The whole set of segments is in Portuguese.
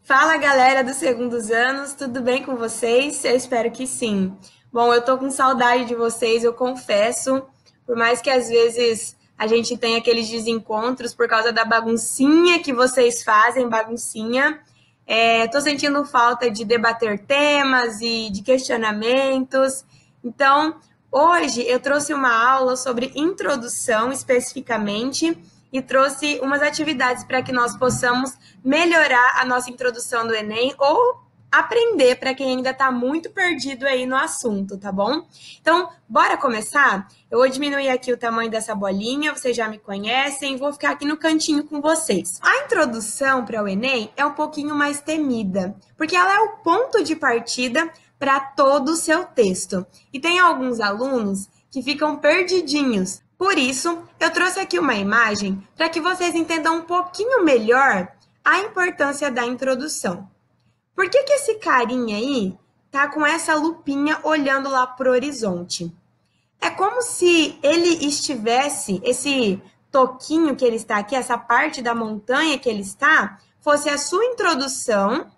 Fala, galera dos segundos anos, tudo bem com vocês? Eu espero que sim. Bom, eu tô com saudade de vocês, eu confesso, por mais que às vezes a gente tenha aqueles desencontros por causa da baguncinha que vocês fazem, baguncinha. Tô sentindo falta de debater temas e de questionamentos. Então, hoje eu trouxe uma aula sobre introdução especificamente e trouxe umas atividades para que nós possamos melhorar a nossa introdução do Enem ou aprender para quem ainda está muito perdido aí no assunto, tá bom? Então, bora começar? Eu vou diminuir aqui o tamanho dessa bolinha, vocês já me conhecem, vou ficar aqui no cantinho com vocês. A introdução para o Enem é um pouquinho mais temida, porque ela é o ponto de partida para todo o seu texto. E tem alguns alunos que ficam perdidinhos. Por isso, eu trouxe aqui uma imagem para que vocês entendam um pouquinho melhor a importância da introdução. Por que esse carinha aí tá com essa lupinha olhando lá pro horizonte? É como se ele estivesse, esse toquinho que ele está aqui, essa parte da montanha que ele está, fosse a sua introdução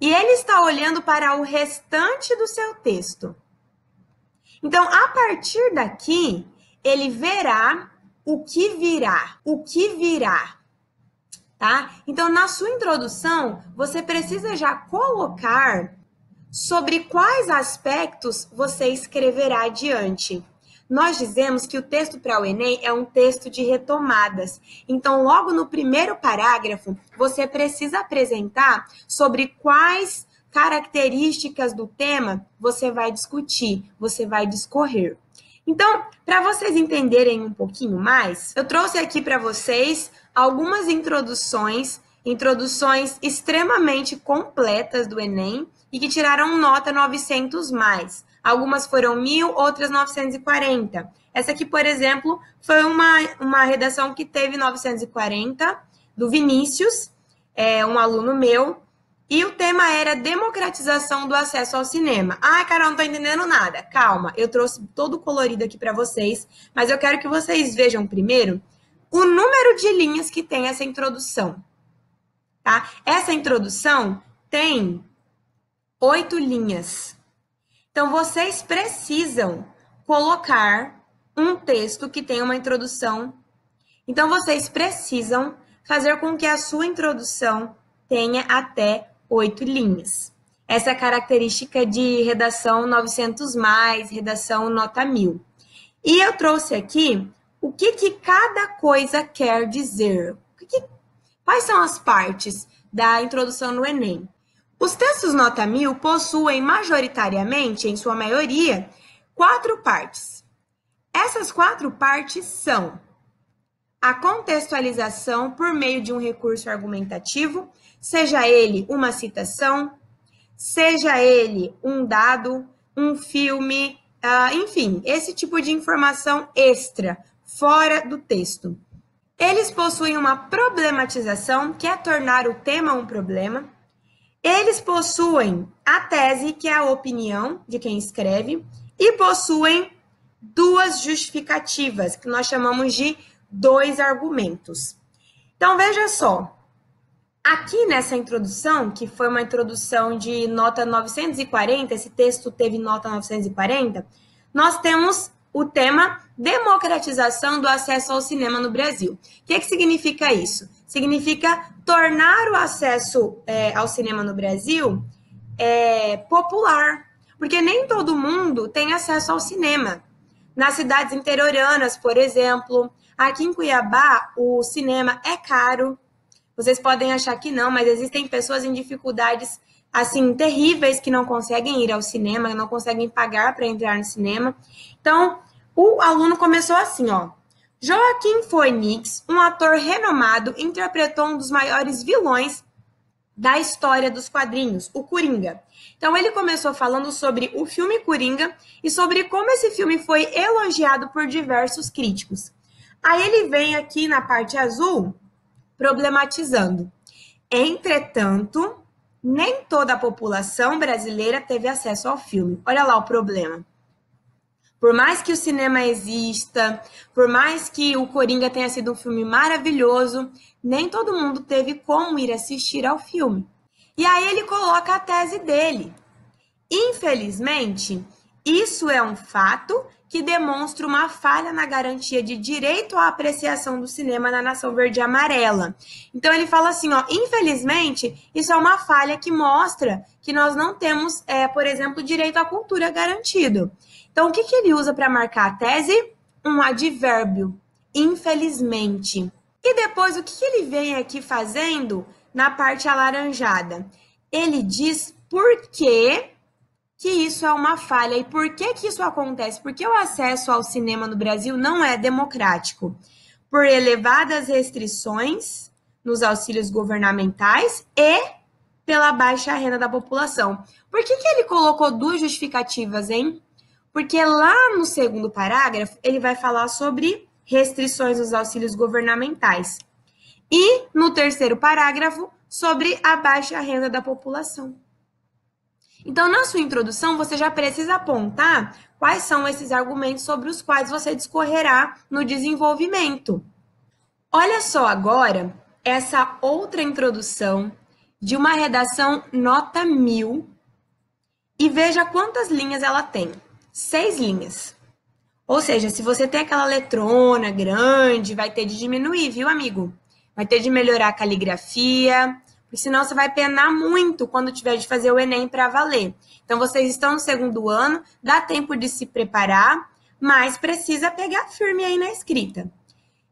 e ele está olhando para o restante do seu texto. Então, a partir daqui, ele verá o que virá, tá? Então, na sua introdução, você precisa já colocar sobre quais aspectos você escreverá adiante. Nós dizemos que o texto para o Enem é um texto de retomadas. Então, logo no primeiro parágrafo, você precisa apresentar sobre quais características do tema você vai discutir, você vai discorrer. Então, para vocês entenderem um pouquinho mais, eu trouxe aqui para vocês algumas introduções extremamente completas do Enem e que tiraram nota 900 mais. Algumas foram 1000, outras 940. Essa aqui, por exemplo, foi uma redação que teve 940, do Vinícius, um aluno meu, e o tema era democratização do acesso ao cinema. Ah, Carol, não estou entendendo nada. Calma, eu trouxe todo colorido aqui para vocês, mas eu quero que vocês vejam primeiro o número de linhas que tem essa introdução. Tá? Essa introdução tem 8 linhas. Então, vocês precisam colocar um texto que tenha uma introdução. Então, vocês precisam fazer com que a sua introdução tenha até 8 linhas. Essa é a característica de redação 900 mais, redação nota 1000. E eu trouxe aqui o que cada coisa quer dizer. Quais são as partes da introdução no Enem? Os textos nota 1000 possuem majoritariamente, em sua maioria, 4 partes. Essas 4 partes são a contextualização por meio de um recurso argumentativo, seja ele uma citação, seja ele um dado, um filme, enfim, esse tipo de informação extra, fora do texto. Eles possuem uma problematização, que é tornar o tema um problema. Eles possuem a tese, que é a opinião de quem escreve, e possuem 2 justificativas, que nós chamamos de 2 argumentos. Então, veja só. Aqui nessa introdução, que foi uma introdução de nota 940, esse texto teve nota 940, nós temos o tema democratização do acesso ao cinema no Brasil. O que significa isso? Significa tornar o acesso ao cinema no Brasil popular, porque nem todo mundo tem acesso ao cinema. Nas cidades interioranas, por exemplo, aqui em Cuiabá, o cinema é caro. Vocês podem achar que não, mas existem pessoas em dificuldades assim terríveis que não conseguem ir ao cinema, não conseguem pagar para entrar no cinema. Então, o aluno começou assim, ó. Joaquim Phoenix, um ator renomado, interpretou um dos maiores vilões da história dos quadrinhos, o Coringa. Então, ele começou falando sobre o filme Coringa e sobre como esse filme foi elogiado por diversos críticos. Aí ele vem aqui na parte azul, problematizando. Entretanto, nem toda a população brasileira teve acesso ao filme. Olha lá o problema. Por mais que o cinema exista, por mais que o Coringa tenha sido um filme maravilhoso, nem todo mundo teve como ir assistir ao filme. E aí ele coloca a tese dele. Infelizmente, isso é um fato que demonstra uma falha na garantia de direito à apreciação do cinema na nação verde e amarela. Então ele fala assim, ó, infelizmente, isso é uma falha que mostra que nós não temos, por exemplo, direito à cultura garantido. Então, o que ele usa para marcar a tese? Um advérbio, infelizmente. E depois, o que ele vem aqui fazendo na parte alaranjada? Ele diz por que isso é uma falha e por que isso acontece? Porque o acesso ao cinema no Brasil não é democrático. Por elevadas restrições nos auxílios governamentais e pela baixa renda da população. Por que ele colocou duas justificativas, hein? Porque lá no segundo parágrafo, ele vai falar sobre restrições nos auxílios governamentais. E no terceiro parágrafo, sobre a baixa renda da população. Então, na sua introdução, você já precisa apontar quais são esses argumentos sobre os quais você discorrerá no desenvolvimento. Olha só agora essa outra introdução de uma redação nota 1000 e veja quantas linhas ela tem. 6 linhas. Ou seja, se você tem aquela letrona grande, vai ter de diminuir, viu, amigo? Vai ter de melhorar a caligrafia, porque senão você vai penar muito quando tiver de fazer o Enem para valer. Então, vocês estão no segundo ano, dá tempo de se preparar, mas precisa pegar firme aí na escrita.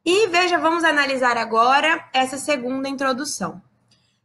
E veja, vamos analisar agora essa segunda introdução.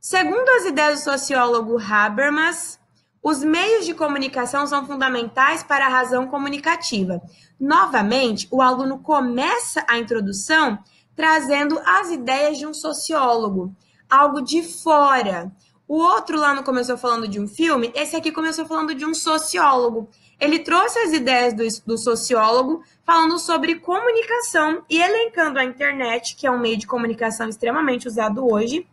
Segundo as ideias do sociólogo Habermas, os meios de comunicação são fundamentais para a razão comunicativa. Novamente, o aluno começa a introdução trazendo as ideias de um sociólogo, algo de fora. O outro lá não começou falando de um filme, esse aqui começou falando de um sociólogo. Ele trouxe as ideias do sociólogo falando sobre comunicação e elencando a internet, que é um meio de comunicação extremamente usado hoje,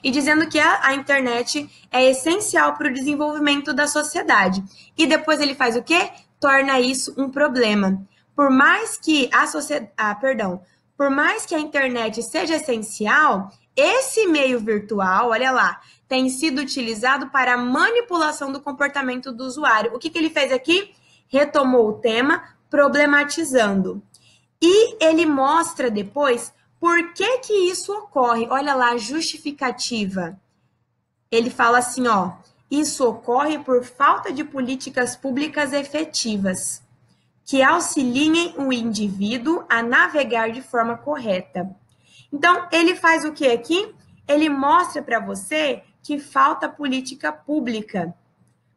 e dizendo que a internet é essencial para o desenvolvimento da sociedade. E depois ele faz o quê? Torna isso um problema. Por mais que por mais que a internet seja essencial, esse meio virtual, olha lá, tem sido utilizado para a manipulação do comportamento do usuário. O que ele fez aqui? Retomou o tema, problematizando. E ele mostra depois por que isso ocorre. Olha lá, a justificativa. Ele fala assim, ó, isso ocorre por falta de políticas públicas efetivas que auxiliem o indivíduo a navegar de forma correta. Então, ele faz o que aqui? Ele mostra para você que falta política pública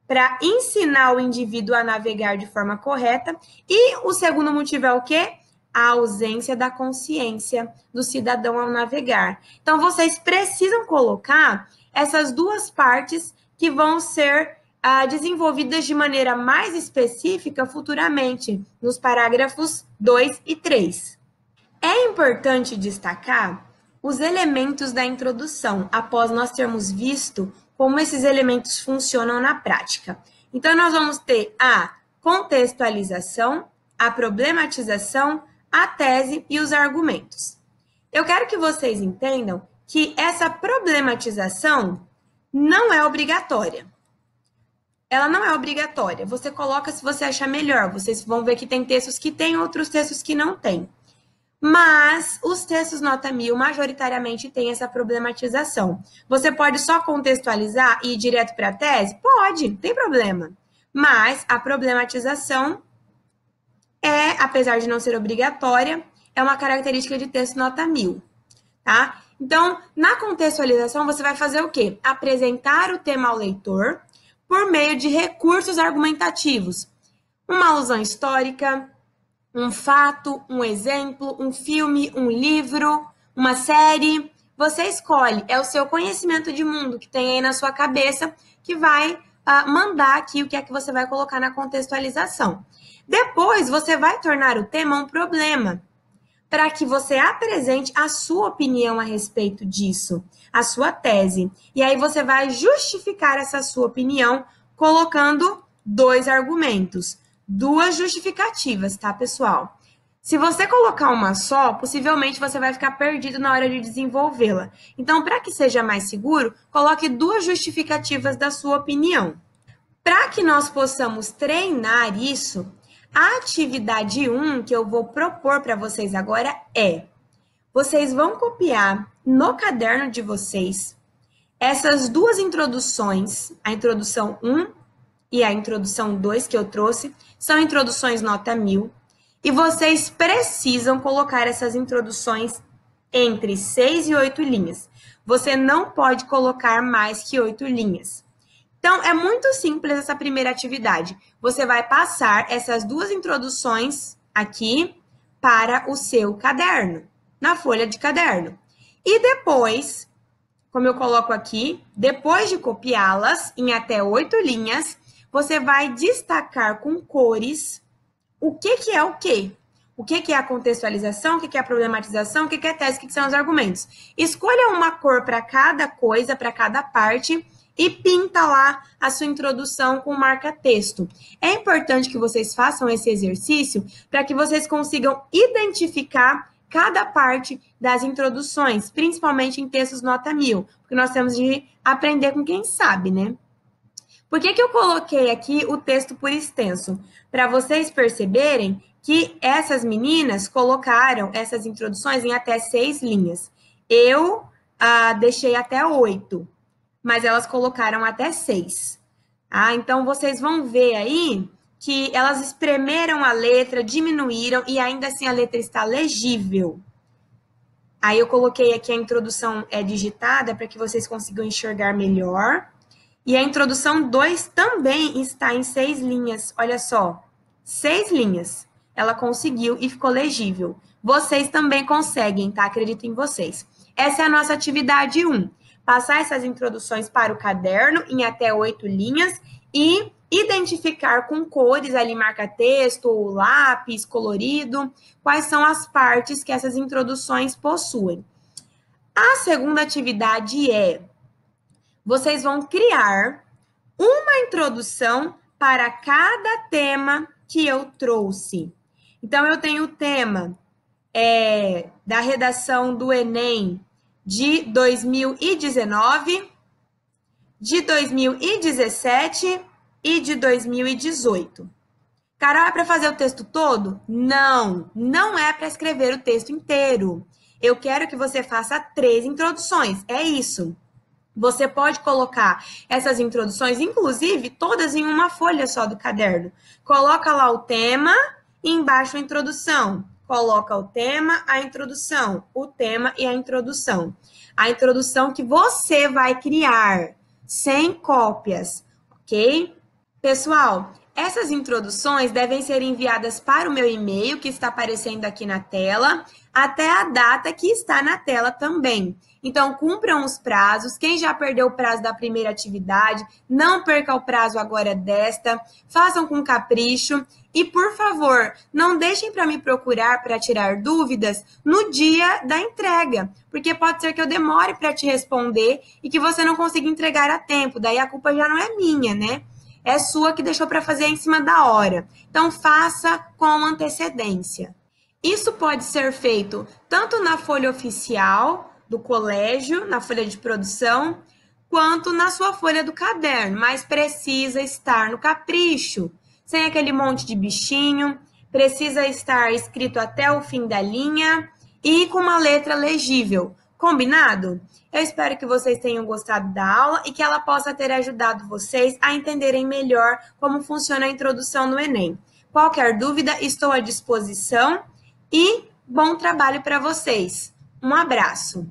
para ensinar o indivíduo a navegar de forma correta. E o segundo motivo é o quê? A ausência da consciência do cidadão ao navegar. Então, vocês precisam colocar essas duas partes que vão ser desenvolvidas de maneira mais específica futuramente, nos parágrafos 2 e 3. É importante destacar os elementos da introdução, após nós termos visto como esses elementos funcionam na prática. Então, nós vamos ter a contextualização, a problematização, a tese e os argumentos. Eu quero que vocês entendam que essa problematização não é obrigatória. Ela não é obrigatória. Você coloca se você achar melhor. Vocês vão ver que tem textos que tem, outros textos que não tem. Mas os textos nota 1000 majoritariamente têm essa problematização. Você pode só contextualizar e ir direto para a tese? Pode, não tem problema. Mas a problematização apesar de não ser obrigatória, é uma característica de texto nota 1000, tá? Então, na contextualização, você vai fazer o quê? Apresentar o tema ao leitor por meio de recursos argumentativos. Uma alusão histórica, um fato, um exemplo, um filme, um livro, uma série. Você escolhe, é o seu conhecimento de mundo que tem aí na sua cabeça que vai mandar aqui o que é que você vai colocar na contextualização. Depois, você vai tornar o tema um problema, para que você apresente a sua opinião a respeito disso, a sua tese. E aí você vai justificar essa sua opinião colocando 2 argumentos, duas justificativas, tá, pessoal? Se você colocar uma só, possivelmente você vai ficar perdido na hora de desenvolvê-la. Então, para que seja mais seguro, coloque duas justificativas da sua opinião. Para que nós possamos treinar isso, a atividade 1 que eu vou propor para vocês agora é: vocês vão copiar no caderno de vocês essas duas introduções, a introdução 1 e a introdução 2 que eu trouxe, são introduções nota 1000, e vocês precisam colocar essas introduções entre 6 e 8 linhas. Você não pode colocar mais que 8 linhas. Então, é muito simples essa primeira atividade. Você vai passar essas duas introduções aqui para o seu caderno, na folha de caderno. E depois, como eu coloco aqui, depois de copiá-las em até 8 linhas, você vai destacar com cores o que é o quê? O que é a contextualização, o que é a problematização, o que é tese, o que são os argumentos. Escolha uma cor para cada coisa, para cada parte, e pinta lá a sua introdução com marca-texto. É importante que vocês façam esse exercício para que vocês consigam identificar cada parte das introduções, principalmente em textos nota 1000, porque nós temos de aprender com quem sabe, né? Por que eu coloquei aqui o texto por extenso? Para vocês perceberem que essas meninas colocaram essas introduções em até 6 linhas. Eu deixei até 8, mas elas colocaram até 6. Então, vocês vão ver aí que elas espremeram a letra, diminuíram, e ainda assim a letra está legível. Aí eu coloquei aqui a introdução digitada para que vocês consigam enxergar melhor. E a introdução 2 também está em 6 linhas. Olha só, 6 linhas. Ela conseguiu e ficou legível. Vocês também conseguem, tá? Acredito em vocês. Essa é a nossa atividade 1. Passar essas introduções para o caderno em até 8 linhas e identificar com cores ali, marca-texto, lápis, colorido, quais são as partes que essas introduções possuem. A segunda atividade é: vocês vão criar uma introdução para cada tema que eu trouxe. Então, eu tenho o tema da redação do Enem de 2019, de 2017 e de 2018. Carol, é para fazer o texto todo? Não, não é para escrever o texto inteiro. Eu quero que você faça 3 introduções, é isso. Você pode colocar essas introduções, inclusive, todas em uma folha só do caderno. Coloca lá o tema e embaixo a introdução. Coloca o tema, a introdução, o tema e a introdução. A introdução que você vai criar, sem cópias, ok? Pessoal, essas introduções devem ser enviadas para o meu e-mail, que está aparecendo aqui na tela, até a data que está na tela também. Então, cumpram os prazos. Quem já perdeu o prazo da primeira atividade, não perca o prazo agora desta. Façam com capricho. E, por favor, não deixem para me procurar para tirar dúvidas no dia da entrega, porque pode ser que eu demore para te responder e que você não consiga entregar a tempo. Daí a culpa já não é minha, né? É sua que deixou para fazer em cima da hora. Então, faça com antecedência. Isso pode ser feito tanto na folha oficial do colégio, na folha de produção, quanto na sua folha do caderno, mas precisa estar no capricho, sem aquele monte de bichinho, precisa estar escrito até o fim da linha e com uma letra legível. Combinado? Eu espero que vocês tenham gostado da aula e que ela possa ter ajudado vocês a entenderem melhor como funciona a introdução no Enem. Qualquer dúvida, estou à disposição e bom trabalho para vocês. Um abraço!